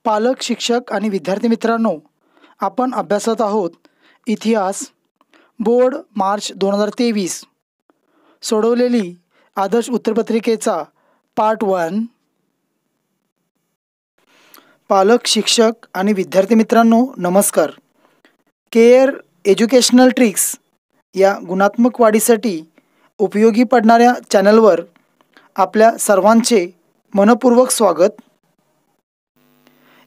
पालक, शिक्षक आणि विद्यार्थी मित्रांनो, आपण अभ्यासत आहोत इतिहास बोर्ड मार्च 2023 सोडवलेली आदर्श उत्तरपत्रिकेचा पार्ट 1। पालक, शिक्षक आणि विद्यार्थी मित्रांनो नमस्कार। केअर एज्युकेशनल ट्रिक्स या गुणात्मक वाढीसाठी उपयोगी पडणाऱ्या चॅनलवर आपल्या सर्वांचे मनपूर्वक स्वागत।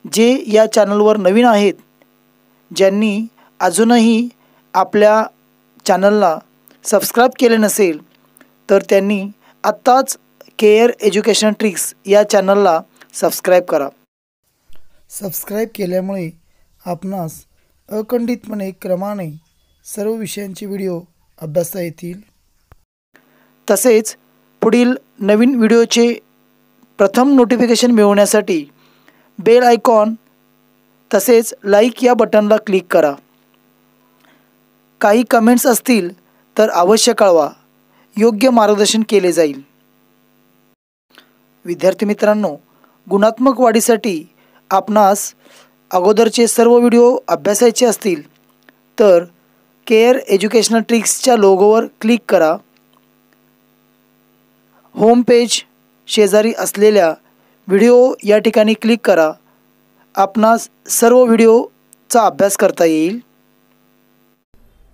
जे या चॅनलवर नवीन आहेत, ज्यांनी अजूनही आपल्या चॅनलला सबस्क्राईब केले नसेल, तर त्यांनी आत्ताच केअर एज्युकेशन ट्रिक्स या चॅनलला सबस्क्राईब करा। सबस्क्राईब केल्यामुळे आपणास अखंडितपणे क्रमाने सर्व विषयांचे व्हिडिओ अभ्यासता येतील। तसेच पुढील नवीन व्हिडिओचे प्रथम नोटिफिकेशन मिळवण्यासाठी बेल आयकॉन तसेच लाईक या बटनला क्लिक करा। काही कमेंट्स असतील तर अवश्य कळवा, योग्य मार्गदर्शन केले जाईल। विद्यार्थी मित्रांनो, गुणात्मक वाढीसाठी आपणास अगोदरचे सर्व व्हिडिओ अभ्यासायचे असतील तर केअर एज्युकेशनल ट्रिक्सच्या लोगोवर क्लिक करा। होम पेज शेजारी असलेल्या व्हिडिओ या ठिकाणी क्लिक करा। आपणास सर्व व्हिडिओचा अभ्यास करता येईल।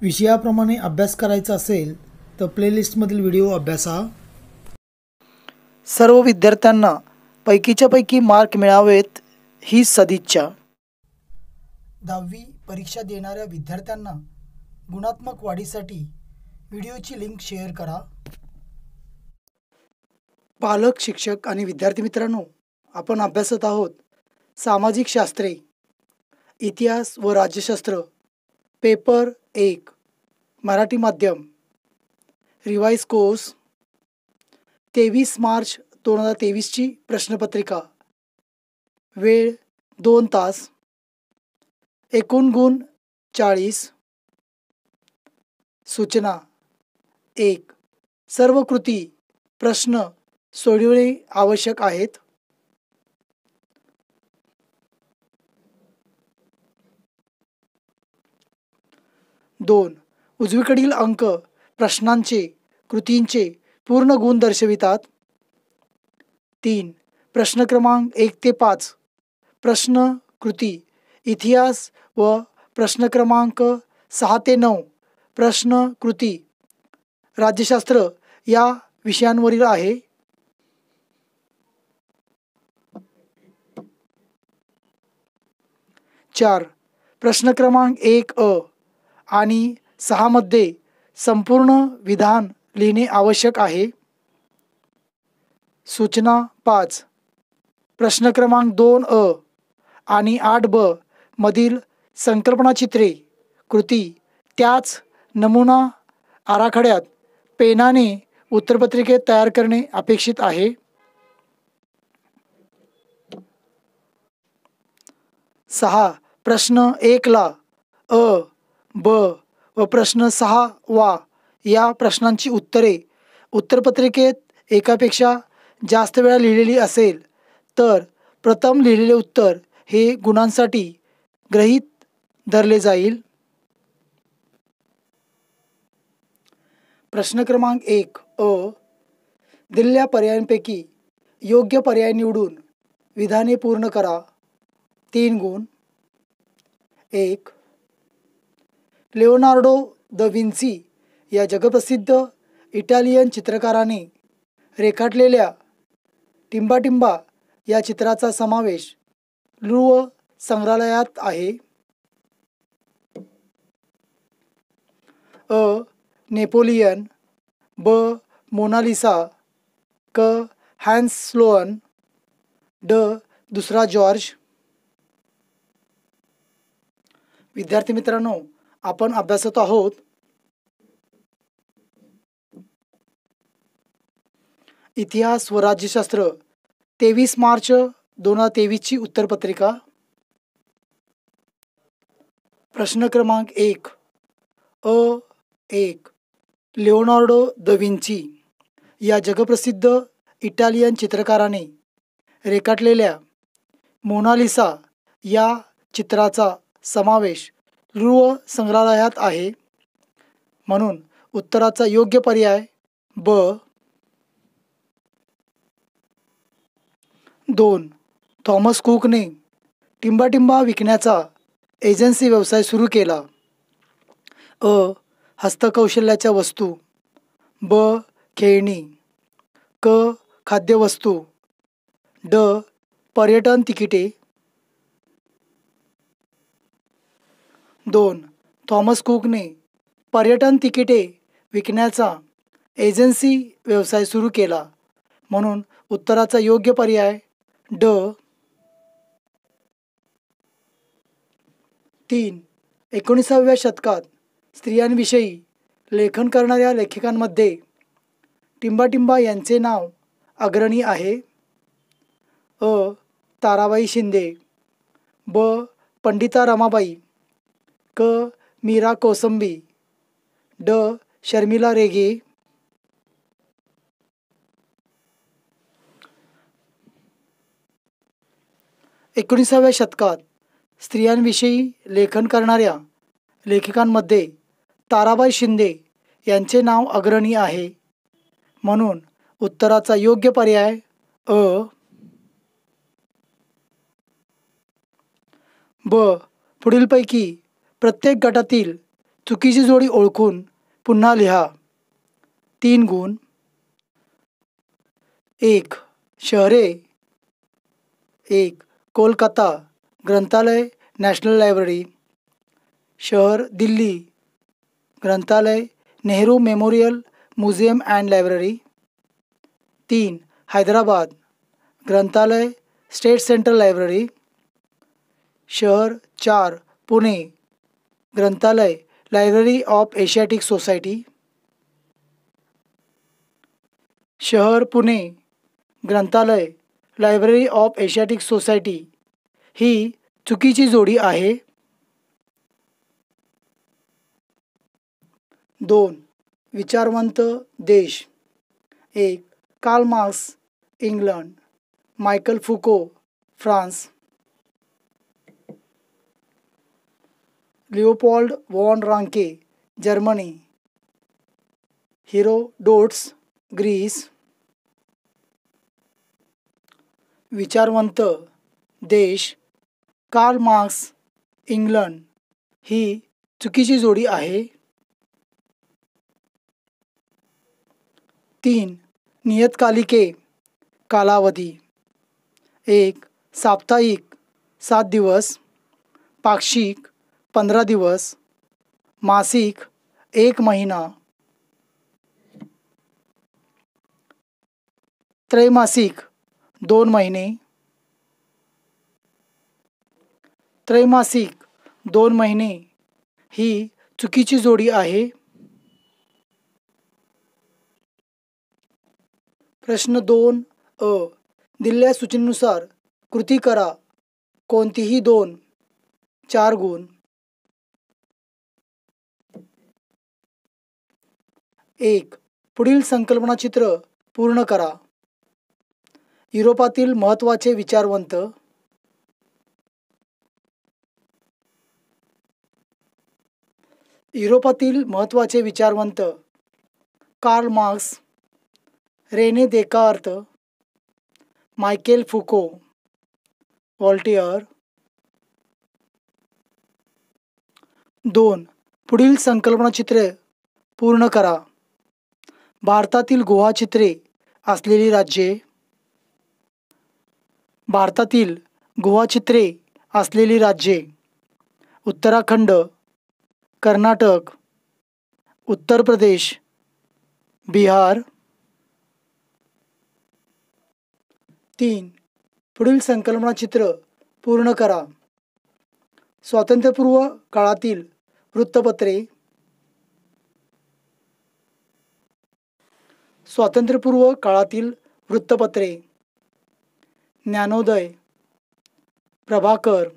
विषयाप्रमाणे अभ्यास करायचा असेल तर प्लेलिस्टमधील व्हिडिओ अभ्यासा। सर्व विद्यार्थ्यांना पैकीच्या पैकी मार्क मिळावेत ही सदिच्छा। 10वी परीक्षा देणाऱ्या विद्यार्थ्यांना गुणात्मक वाढीसाठी व्हिडिओची लिंक शेअर करा। पालक, शिक्षक आणि विद्यार्थी मित्रांनो, आपण अभ्यासत आहोत सामाजिक शास्त्रे, इतिहास व राज्यशास्त्र, पेपर 1, मराठी माध्यम, रिवाइज कोर्स, 23 मार्च 2023ची प्रश्नपत्रिका, वेळ 2 तास, एकूण गुण 40, सूचना 1, सर्व कृती प्रश्न सोडविणे आवश्यक आहेत। 2, उजवीकडील अंक प्रश्नांचे कृतींचे पूर्ण गुण दर्शवितात। 3, प्रश्न क्रमांक 1 ते 5 प्रश्न कृती इतिहास व प्रश्न क्रमांक 6 ते 9 प्रश्न कृती राज्यशास्त्र या विषयांवरील आहे। 4, प्रश्न क्रमांक 1 आणि 6 मध्ये संपूर्ण विधान लिहिणे आवश्यक आहे। सूचना 5, प्रश्न क्रमांक 2 आणि 8 मधील संकल्पना चित्रे कृती त्याच नमुना आराखड्यात पेनाने उत्तरपत्रिकेत तयार करणे अपेक्षित आहे। 6, प्रश्न 1 ला ब व प्रश्न 6 वा या प्रश्नांची उत्तरे उत्तरपत्रिकेत एकापेक्षा जास्त वेळा लिहिलेली असेल तर प्रथम लिहिलेले उत्तर हे गुणांसाठी गृहीत धरले जाईल। प्रश्न क्रमांक 1 दिलेल्या पर्यायांपैकी योग्य पर्याय निवडून विधाने पूर्ण करा। 3 गुण। 1, लिओनार्डो द विंची या जगप्रसिद्ध इटालियन चित्रकाराने रेखाटलेल्या टिंबाटिंबा या चित्राचा समावेश लुव्र संग्रहालयात आहे। नेपोलियन, ब मोनालिसा, क हॅन्स स्लोअन, ड दुसरा जॉर्ज। विद्यार्थी मित्रांनो, आपण अभ्यासत आहोत इतिहास व राज्यशास्त्र 23 मार्च 2023ची उत्तरपत्रिका। प्रश्न क्रमांक 1 1, लिओनार्डो द विंची या जगप्रसिद्ध इटालियन चित्रकाराने रेखाटलेल्या मोनालिसा या चित्राचा समावेश लुव्र संग्रहालयात आहे, म्हणून उत्तराचा योग्य पर्याय ब. 2. थॉमस कुकने टिंबाटिंबा विकण्याचा एजन्सी व्यवसाय सुरू केला. अ. हस्तकौशल्याच्या वस्तू, ब. खेळणी, क. खाद्यवस्तू, ड. पर्यटन तिकिटे. 2. थॉमस कुकने पर्यटन तिकिटे विकण्याचा एजन्सी व्यवसाय सुरू केला, म्हणून उत्तराचा योग्य पर्याय ड. 3. 19व्या शतकात स्त्रियांविषयी लेखन करणाऱ्या लेखकांमध्ये टिंबाटिंबा यांचे नाव अग्रणी आहे. अ. ताराबाई शिंदे, ब. पंडिता रमाबाई, क. मीरा कोसंबी, ड. शर्मिला रेगे. 19व्या शतकात स्त्रियांविषयी लेखन करणाऱ्या लेखकांमध्ये ताराबाई शिंदे यांचे नाव अग्रणी आहे, म्हणून उत्तराचा योग्य पर्याय अ. ब. पुढीलपैकी प्रत्येक गटातील चुकीची जोडी ओळखून पुन्हा लिहा. 3 गुण. 1. शहरे. 1. कोलकाता ग्रंथालय नॅशनल लायब्ररी. शहर दिल्ली ग्रंथालय Nehru memorial museum and library. 3. Hyderabad ग्रंथालय स्टेट सेंट्रल लायब्ररी. शहर 4. पुणे ग्रंथालय लायब्ररी ऑफ एशियाटिक सोसायटी. शहर पुणे ग्रंथालय लायब्ररी ऑफ एशियाटिक सोसायटी ही चुकीची जोडी आहे. 2. विचारवंत देश. 1. Karl Marx England, Michel Foucault France, Leopold von Ranke Germany, Herodotus Greece. विचारवंत देश कार्ल मार्क्स इंग्लंड ही चुकीची जोडी आहे. 3. नियतकालिके कालावधी. 1. साप्ताहिक 7 दिवस, पाक्षिक 15 दिवस, मासिक 1 महिना, त्रैमासिक 2 महिने. त्रैमासिक 2 महिने ही चुकीची जोडी आहे. प्रश्न 2 अ. दिलेल्या सूचनेनुसार कृती करा. कोणतीही 2. 4 गुण. 1. पुढील संकल्पनाचित्र पूर्ण करा. युरोपातील महत्त्वाचे विचारवंत. युरोपातील महत्त्वाचे विचारवंत Karl Marx, Rene Descartes, Michel Foucault, Voltaire. 2. पुढील संकल्पनाचित्रे पूर्ण करा. भारतातील गुहाचित्रे असलेली राज्ये. भारतातील गुहाचित्रे असलेली राज्ये: उत्तराखंड, कर्नाटक, उत्तर प्रदेश, बिहार. 3. पुढील संकल्पनाचित्र पूर्ण करा. स्वातंत्र्यपूर्व काळातील वृत्तपत्रे. स्वातंत्र्यपूर्व काळातील वृत्तपत्रे: ज्ञानोदय, प्रभाकर,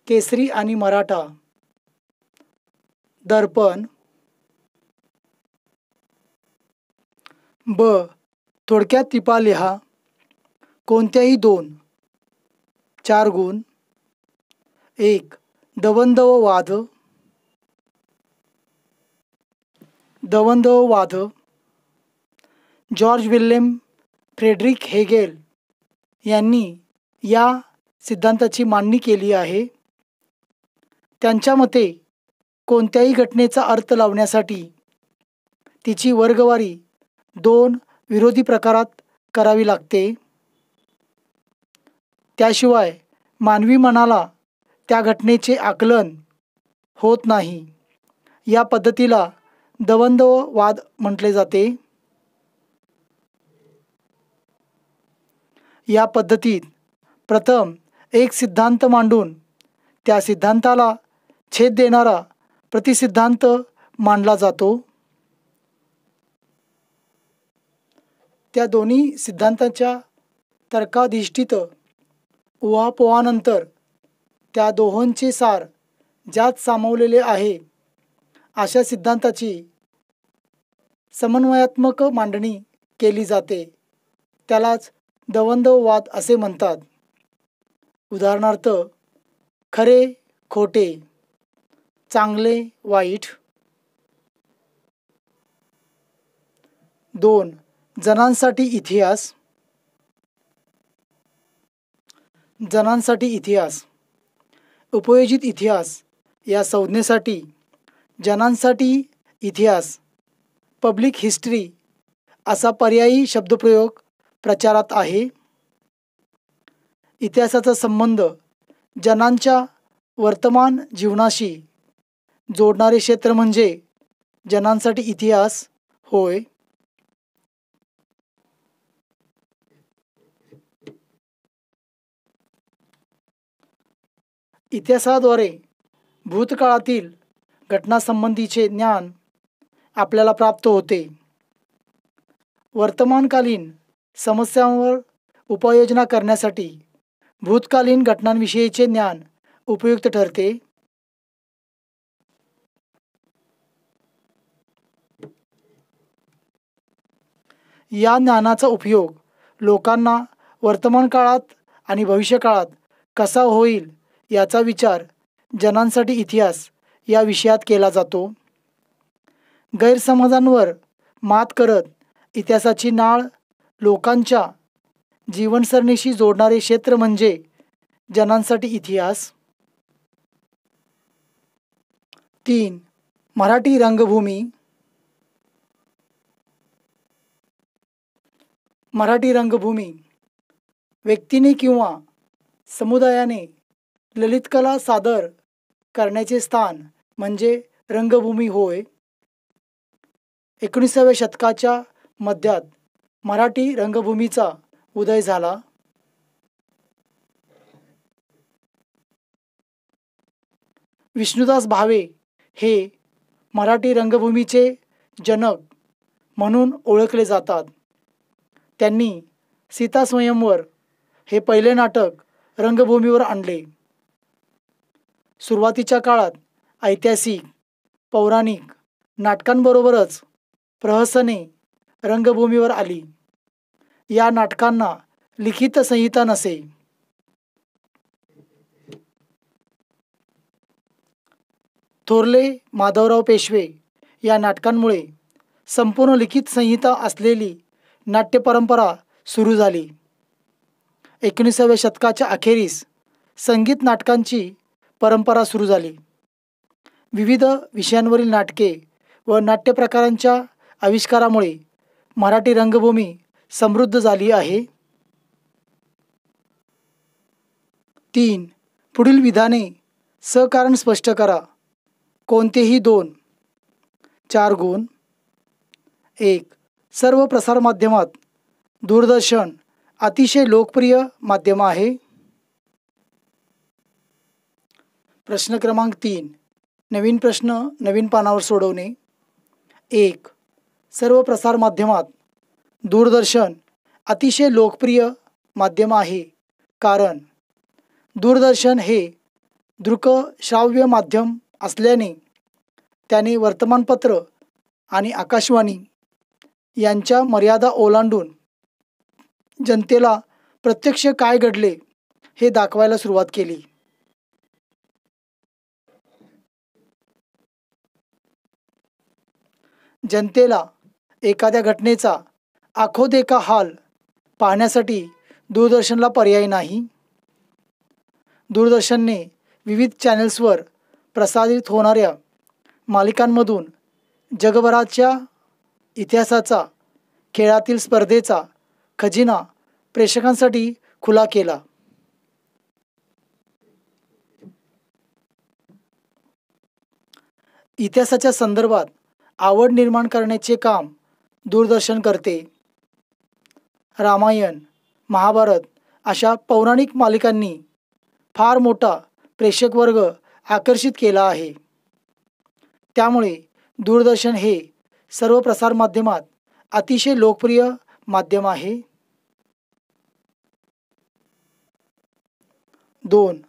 केसरी आणि मराठा, दर्पण. ब. थोडक्यात टिपा लिहा. कोणत्याही 2. 4 गुण. एक दवंदववाद. दवंदववाद जॉर्ज विल्यम फ्रेडरिक हेगेल यांनी या सिद्धांताची मांडणी केली आहे. त्यांच्या मते कोणत्याही घटनेचा अर्थ लावण्यासाठी तिची वर्गवारी दोन विरोधी प्रकारात करावी लागते. त्याशिवाय मानवी मनाला त्या घटनेचे आकलन होत नाही. या पद्धतीला दवंदववाद म्हटले जाते. या पद्धतीत प्रथम एक सिद्धांत मांडून त्या सिद्धांताला छेद देणारा प्रतिसिद्धांत मांडला जातो. त्या दोन्ही सिद्धांताच्या तर्काधिष्ठित उहापोहानंतर त्या दोहोंचे सार ज्यात सामावलेले आहे अशा सिद्धांताची समन्वयात्मक मांडणी केली जाते. त्यालाच दवंदववाद असे म्हणतात. उदाहरणार्थ, खरे खोटे, चांगले वाईट. 2. जणांसाठी इतिहास. जणांसाठी इतिहास. उपयोजित इतिहास या संज्ञेसाठी जणांसाठी इतिहास, पब्लिक हिस्ट्री असा पर्यायी शब्दप्रयोग प्रचारात आहे. इतिहासाचा संबंध जणांच्या वर्तमान जीवनाशी जोडणारे क्षेत्र म्हणजे जणांसाठी इतिहास होय. इतिहासाद्वारे भूतकाळातील घटनासंबंधीचे ज्ञान आपल्याला प्राप्त होते. वर्तमानकालीन समस्यांवर उपाययोजना करण्यासाठी भूतकालीन घटनांविषयीचे ज्ञान उपयुक्त ठरते. या ज्ञानाचा उपयोग लोकांना वर्तमान काळात आणि भविष्यकाळात कसा होईल याचा विचार जणांसाठी इतिहास या विषयात केला जातो. गैरसमजांवर मात करत इतिहासाची नाळ लोकांच्या जीवनसरणीशी जोडणारे क्षेत्र म्हणजे जणांसाठी इतिहास. 3. मराठी रंगभूमी. मराठी रंगभूमी व्यक्तीने किंवा समुदायाने ललितकला सादर करण्याचे स्थान म्हणजे रंगभूमी होय. 19व्या शतकाच्या मध्यात मराठी रंगभूमीचा उदय झाला. विष्णुदास भावे हे मराठी रंगभूमीचे जनक म्हणून ओळखले जातात. त्यांनी सीतास्वयंवर हे पहिले नाटक रंगभूमीवर आणले. सुरुवातीच्या काळात ऐतिहासिक, पौराणिक नाटकांबरोबरच प्रहसने रंगभूमीवर आली. या नाटकांना लिखित संहिता नसे. थोरले माधवराव पेशवे या नाटकांमुळे संपूर्ण लिखित संहिता असलेली नाट्य परंपरा सुरू झाली. 19व्या शतकाच्या अखेरीस संगीत नाटकांची परंपरा सुरू झाली. विविध विषयांवरील नाटके व नाट्यप्रकारांच्या आविष्कारामुळे मराठी रंगभूमी समृद्ध झाली आहे. 3. पुढील विधाने सकारण स्पष्ट करा. कोणतेही 2. 4 गुण. 1. सर्व प्रसारमाध्यमात दूरदर्शन अतिशय लोकप्रिय माध्यम आहे. प्रश्न क्रमांक 3. नवीन प्रश्न नवीन पानावर सोडवणे. 1. सर्व प्रसारमाध्यमात दूरदर्शन अतिशय लोकप्रिय माध्यम आहे कारण दूरदर्शन हे दृकश्राव्य माध्यम असल्याने त्याने वर्तमानपत्र आणि आकाशवाणी यांच्या मर्यादा ओलांडून जनतेला प्रत्यक्ष काय घडले हे दाखवायला सुरुवात केली. जनतेला एखाद्या घटनेचा आखोदेखा हाल पाहण्यासाठी दूरदर्शनला पर्याय नाही. दूरदर्शनने विविध चॅनल्सवर प्रसारित होणाऱ्या मालिकांमधून जगभराच्या इतिहासाचा, खेळातील स्पर्धेचा खजिना प्रेक्षकांसाठी खुला केला. इतिहासाच्या संदर्भात आवड निर्माण करण्याचे काम दूरदर्शन करते. रामायण, महाभारत अशा पौराणिक मालिकांनी फार मोठा प्रेक्षकवर्ग आकर्षित केला आहे. त्यामुळे दूरदर्शन हे सर्व प्रसारमाध्यमात अतिशय लोकप्रिय माध्यम आहे. 2.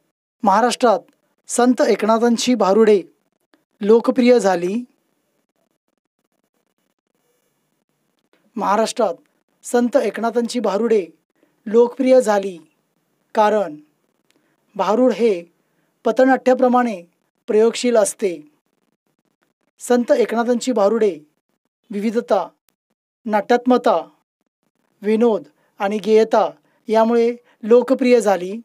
महाराष्ट्रात संत एकनाथांची भारुडे लोकप्रिय झाली. महाराष्ट्रात संत एकनाथांची भारुडे लोकप्रिय झाली कारण भारुड हे पथनाट्याप्रमाणे प्रयोगशील असते. संत एकनाथांची भारुडे विविधता, नाट्यात्मकता, विनोद आणि गेयता यामुळे लोकप्रिय झाली.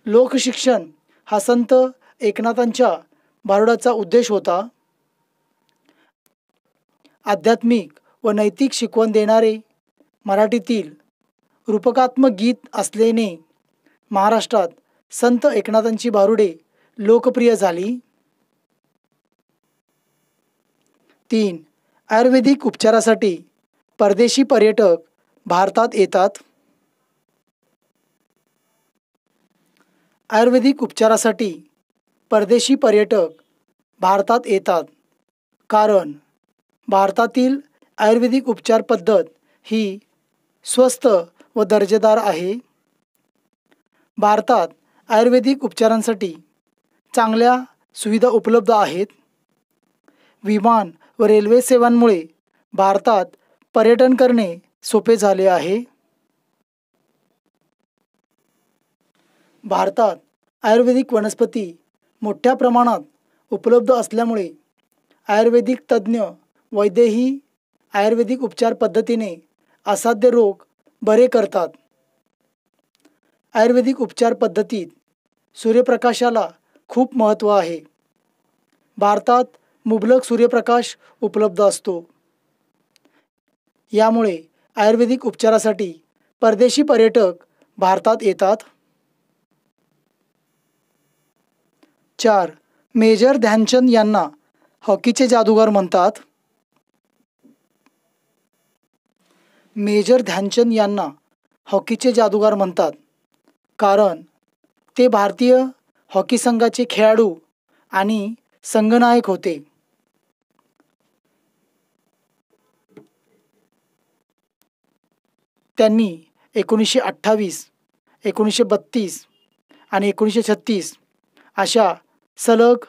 लोकशिक्षण हा संत एकनाथांच्या भारुडाचा उद्देश होता. आध्यात्मिक व नैतिक शिकवण देणारे मराठीतील रूपकात्मक गीत असल्याने महाराष्ट्रात संत एकनाथांची भारुडे लोकप्रिय झाली. 3. आयुर्वेदिक उपचारासाठी परदेशी पर्यटक भारतात येतात. आयुर्वेदिक उपचारासाठी परदेशी पर्यटक भारतात येतात कारण भारतातील आयुर्वेदिक उपचार पद्धत ही स्वस्त व दर्जेदार आहे. भारतात आयुर्वेदिक उपचारांसाठी चांगल्या सुविधा उपलब्ध आहेत. विमान व रेल्वे सेवांमुळे भारतात पर्यटन करणे सोपे झाले आहे. भारतात आयुर्वेदिक वनस्पती मोठ्या प्रमाणात उपलब्ध असल्यामुळे आयुर्वेदिक तज्ज्ञ वैद्यही आयुर्वेदिक उपचार पद्धतीने असाध्य रोग बरे करतात. आयुर्वेदिक उपचार पद्धतीत सूर्यप्रकाशाला खूप महत्त्व आहे. भारतात मुबलक सूर्यप्रकाश उपलब्ध असतो. यामुळे आयुर्वेदिक उपचारासाठी परदेशी पर्यटक भारतात येतात. 4. मेजर ध्यानचंद यांना हॉकीचे जादूगार म्हणतात. मेजर ध्यानचंद यांना हॉकीचे जादूगार म्हणतात कारण ते भारतीय हॉकी संघाचे खेळाडू आणि संघनायक होते. त्यांनी 1928, 1932 आणि 1936 अशा सलग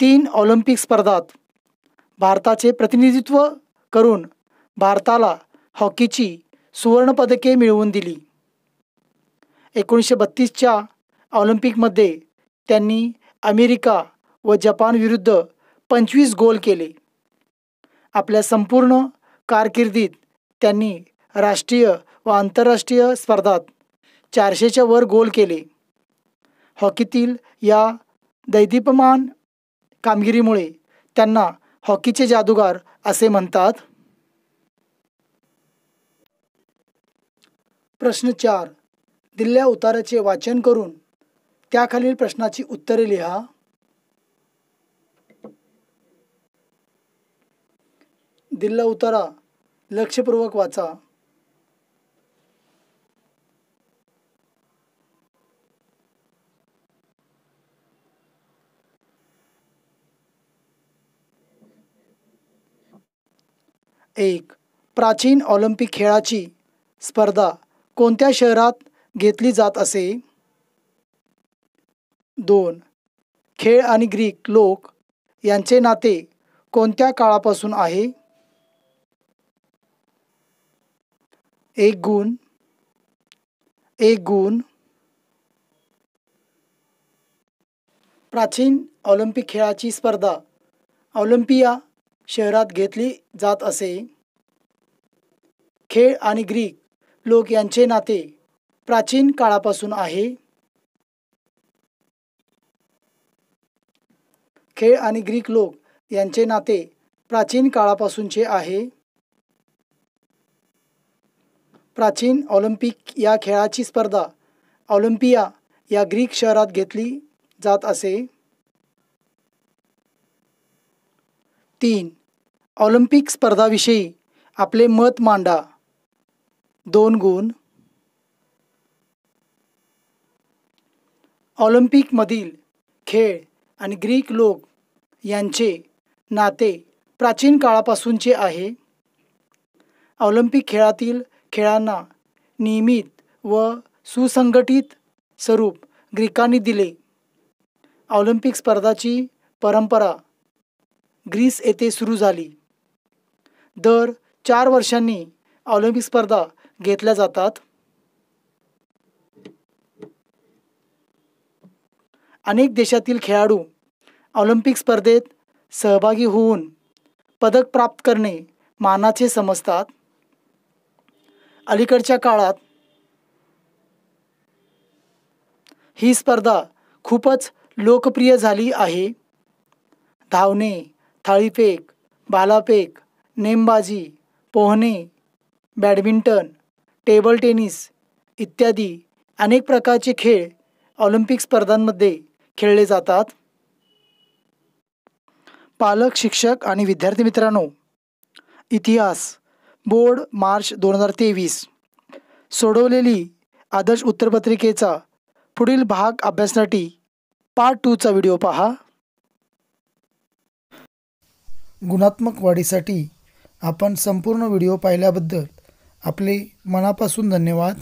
3 ऑलिम्पिक स्पर्धात भारताचे प्रतिनिधित्व करून भारताला हॉकीची सुवर्णपदके मिळवून दिली. 1932च्या ऑलिम्पिकमध्ये त्यांनी अमेरिका व जपान विरुद्ध 25 गोल केले. आपल्या संपूर्ण कारकिर्दीत त्यांनी राष्ट्रीय व आंतरराष्ट्रीय स्पर्धात 400च्या वर गोल केले. हॉकीतील या दैदीप्यमान कामगिरीमुळे त्यांना हॉकीचे जादूगार असे म्हणतात. प्रश्न 4. दिलेल्या उत्तराचे वाचन करून त्याखालील प्रश्नाची उत्तरे लिहा. दिलेला उत्तरा लक्षपूर्वक वाचा. एक. प्राचीन ऑलिम्पिक खेळाची स्पर्धा कोणत्या शहरात घेतली जात असे? 2. खेळ आणि ग्रीक लोक यांचे नाते कोणत्या काळापासून आहे? 1 गुण. 1 गुण. प्राचीन ऑलिम्पिक खेळाची स्पर्धा ऑलिम्पिया शहरात घेतली जात असे. खेळ आणि ग्रीक लोक यांचे नाते प्राचीन काळापासून आहे. खेळ आणि ग्रीक लोक यांचे नाते प्राचीन काळापासूनचे आहे. प्राचीन ऑलिम्पिक या खेळाची स्पर्धा ऑलिम्पिया या ग्रीक शहरात घेतली जात असे. 3. ऑलिम्पिक स्पर्धाविषयी आपले मत मांडा. 2 गुण. ऑलिम्पिकमधील खेळ आणि ग्रीक लोक यांचे नाते प्राचीन काळापासूनचे आहे. ऑलिम्पिक खेळातील खेळांना नियमित व सुसंघटित स्वरूप ग्रीकांनी दिले. ऑलिम्पिक स्पर्धाची परंपरा ग्रीस येथे सुरू झाली. दर 4 वर्षांनी ऑलिम्पिक स्पर्धा घेतल्या जातात. अनेक देशातील खेळाडू ऑलिम्पिक स्पर्धेत सहभागी होऊन पदक प्राप्त करणे मानाचे समजतात. अलीकडच्या काळात ही स्पर्धा खूपच लोकप्रिय झाली आहे. धावणे, थाळीफेक, भालाफेक, नेमबाजी, पोहणे, बॅडमिंटन, टेबल टेनिस इत्यादी अनेक प्रकारचे खेळ ऑलिम्पिक स्पर्धांमध्ये खेळले जातात. पालक, शिक्षक आणि विद्यार्थी मित्रांनो, इतिहास बोर्ड मार्च 2023 सोडवलेली आदर्श उत्तरपत्रिकेचा पुढील भाग अभ्यासासाठी पार्ट 2चा व्हिडिओ पहा. गुणात्मक वाढीसाठी आपण संपूर्ण व्हिडिओ पाहिल्याबद्दल आपले मनापासून धन्यवाद.